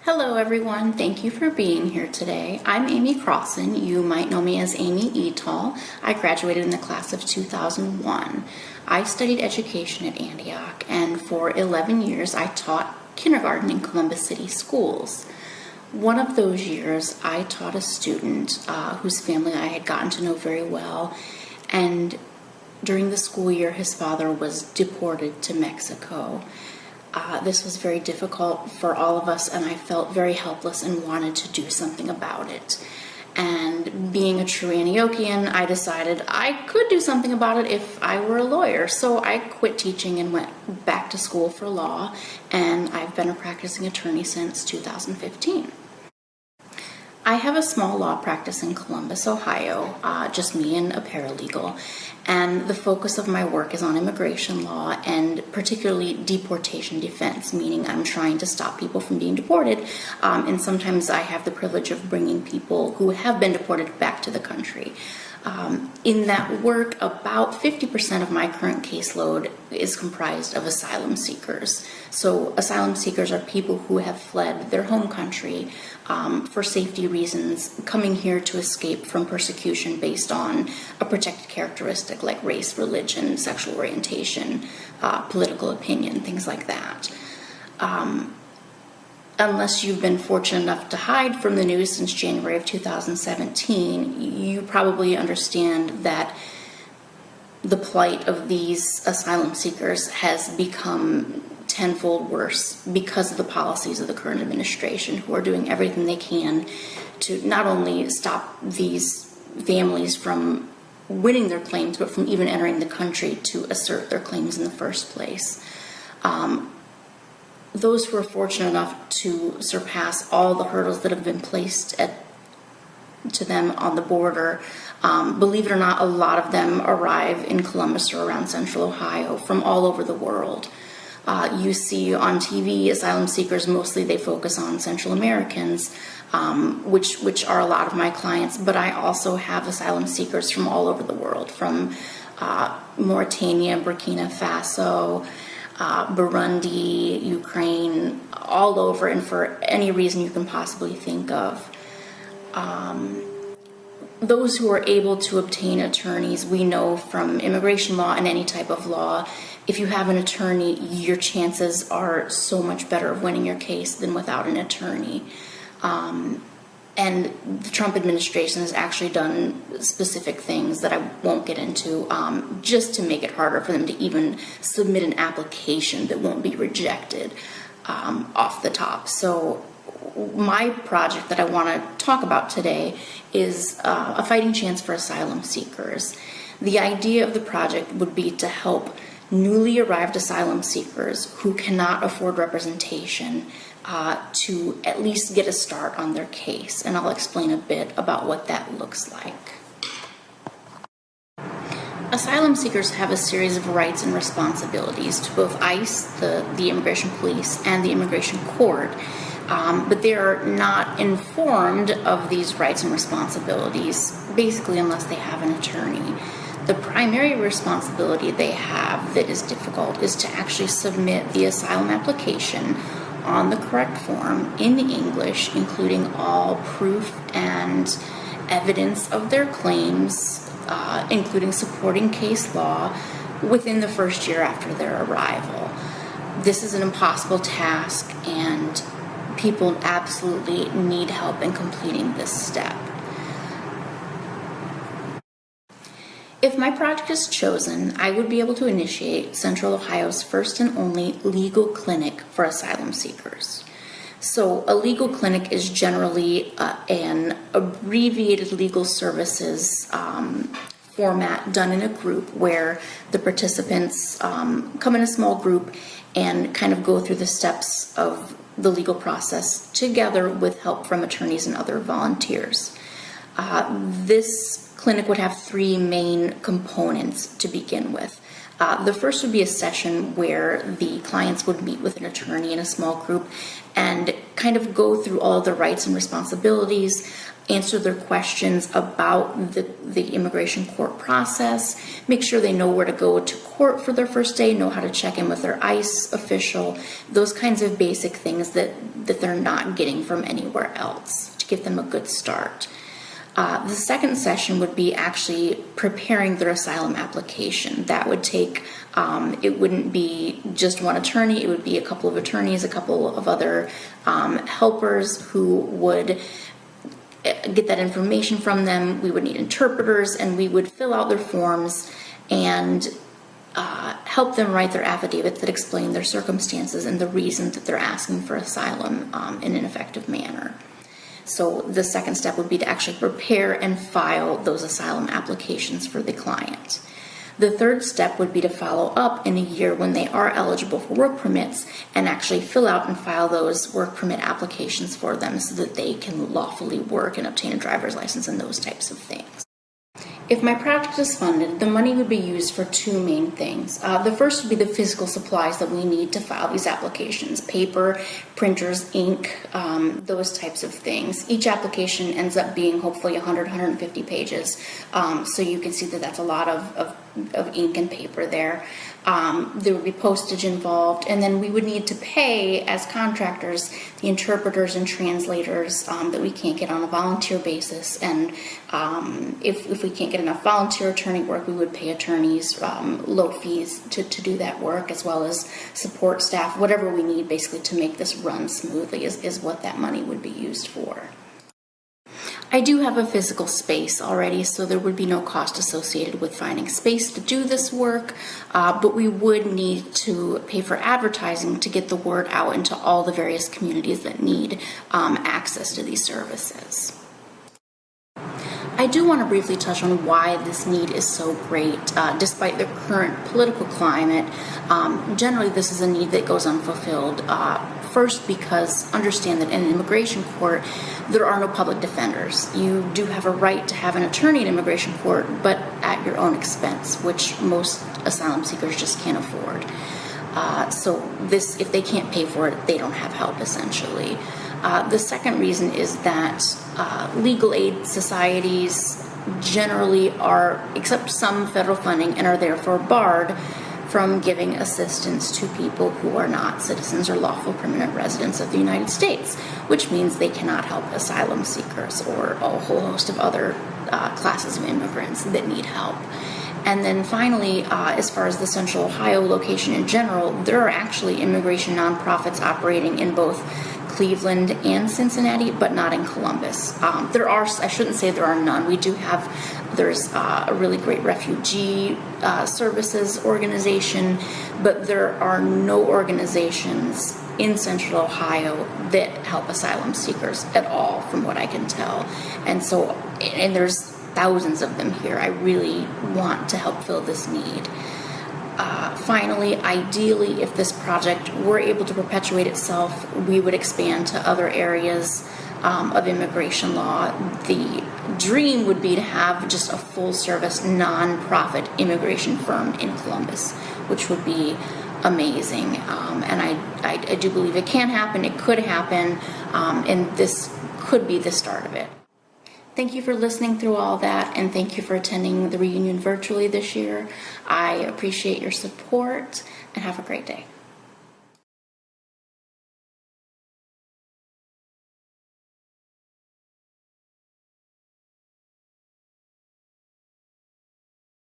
Hello everyone, thank you for being here today. I'm Amy Crossin. You might know me as Amy Etall. I graduated in the class of 2001. I studied education at Antioch, and for 11 years I taught kindergarten in Columbus City schools. One of those years I taught a student whose family I had gotten to know very well, and during the school year his father was deported to Mexico. This was very difficult for all of us, and I felt very helpless and wanted to do something about it. And being a true Antiochian, I decided I could do something about it if I were a lawyer. So I quit teaching and went back to school for law, and I've been a practicing attorney since 2015. I have a small law practice in Columbus, Ohio, just me and a paralegal, and the focus of my work is on immigration law and particularly deportation defense, meaning I'm trying to stop people from being deported, and sometimes I have the privilege of bringing people who have been deported back to the country. In that work, about 50% of my current caseload is comprised of asylum seekers. So asylum seekers are people who have fled their home country for safety reasons, coming here to escape from persecution based on a protected characteristic like race, religion, sexual orientation, political opinion, things like that. Unless you've been fortunate enough to hide from the news since January of 2017, you probably understand that the plight of these asylum seekers has become tenfold worse because of the policies of the current administration, who are doing everything they can to not only stop these families from winning their claims, but from even entering the country to assert their claims in the first place. Those who are fortunate enough to surpass all the hurdles that have been placed to them on the border, believe it or not, a lot of them arrive in Columbus or around central Ohio from all over the world. You see on TV asylum seekers, mostly they focus on Central Americans, which are a lot of my clients, but I also have asylum seekers from all over the world, from Mauritania, Burkina Faso, Burundi, Ukraine, all over, and for any reason you can possibly think of. Those who are able to obtain attorneys, we know from immigration law and any type of law, if you have an attorney, your chances are so much better of winning your case than without an attorney. And the Trump administration has actually done specific things that I won't get into, just to make it harder for them to even submit an application that won't be rejected off the top. So my project that I want to talk about today is a fighting chance for asylum seekers. The idea of the project would be to help newly arrived asylum seekers who cannot afford representation to at least get a start on their case, and I'll explain a bit about what that looks like. Asylum seekers have a series of rights and responsibilities to both ICE, the immigration police, and the immigration court, but they are not informed of these rights and responsibilities, basically unless they have an attorney. The primary responsibility they have that is difficult is to actually submit the asylum application on the correct form in English, including all proof and evidence of their claims, including supporting case law, within the first year after their arrival. This is an impossible task, and people absolutely need help in completing this step. If my project is chosen, I would be able to initiate Central Ohio's first and only legal clinic for asylum seekers. So a legal clinic is generally an abbreviated legal services format done in a group where the participants come in a small group and kind of go through the steps of the legal process together with help from attorneys and other volunteers. This clinic would have three main components to begin with. The first would be a session where the clients would meet with an attorney in a small group and kind of go through all of their rights and responsibilities, answer their questions about the immigration court process, make sure they know where to go to court for their first day, know how to check in with their ICE official, those kinds of basic things that they're not getting from anywhere else to give them a good start. The second session would be actually preparing their asylum application. That would take, it wouldn't be just one attorney, it would be a couple of attorneys, a couple of other helpers who would get that information from them. We would need interpreters, and we would fill out their forms and help them write their affidavits that explain their circumstances and the reason that they're asking for asylum in an effective manner. So the second step would be to actually prepare and file those asylum applications for the client. The third step would be to follow up in a year when they are eligible for work permits and actually fill out and file those work permit applications for them so that they can lawfully work and obtain a driver's license and those types of things. If my project is funded, the money would be used for two main things. The first would be the physical supplies that we need to file these applications: paper, printers, ink, those types of things. Each application ends up being hopefully 100, 150 pages. So you can see that that's a lot of ink and paper there. There would be postage involved, and then we would need to pay, as contractors, the interpreters and translators that we can't get on a volunteer basis. And if we can't get enough volunteer attorney work, we would pay attorneys low fees to do that work, as well as support staff. Whatever we need basically to make this run smoothly is what that money would be used for. I do have a physical space already, so there would be no cost associated with finding space to do this work, but we would need to pay for advertising to get the word out into all the various communities that need access to these services. I do want to briefly touch on why this need is so great. Despite the current political climate, generally this is a need that goes unfulfilled. First, because understand that in an immigration court, there are no public defenders. You do have a right to have an attorney in immigration court, but at your own expense, which most asylum seekers just can't afford. So this, if they can't pay for it, they don't have help, essentially. The second reason is that legal aid societies generally are, accept some federal funding and are therefore barred from giving assistance to people who are not citizens or lawful permanent residents of the United States, which means they cannot help asylum seekers or a whole host of other classes of immigrants that need help. And then finally, as far as the Central Ohio location in general, there are actually immigration nonprofits operating in both Cleveland and Cincinnati, but not in Columbus. There are, I shouldn't say there are none. We do have, there's a really great refugee services organization, but there are no organizations in Central Ohio that help asylum seekers at all, from what I can tell. And so, and there's thousands of them here. I really want to help fill this need. Finally, ideally, if this project were able to perpetuate itself, we would expand to other areas of immigration law. The dream would be to have just a full-service, non-profit immigration firm in Columbus, which would be amazing. And I do believe it can happen, it could happen, and this could be the start of it. Thank you for listening through all that, and thank you for attending the reunion virtually this year. I appreciate your support, and have a great day.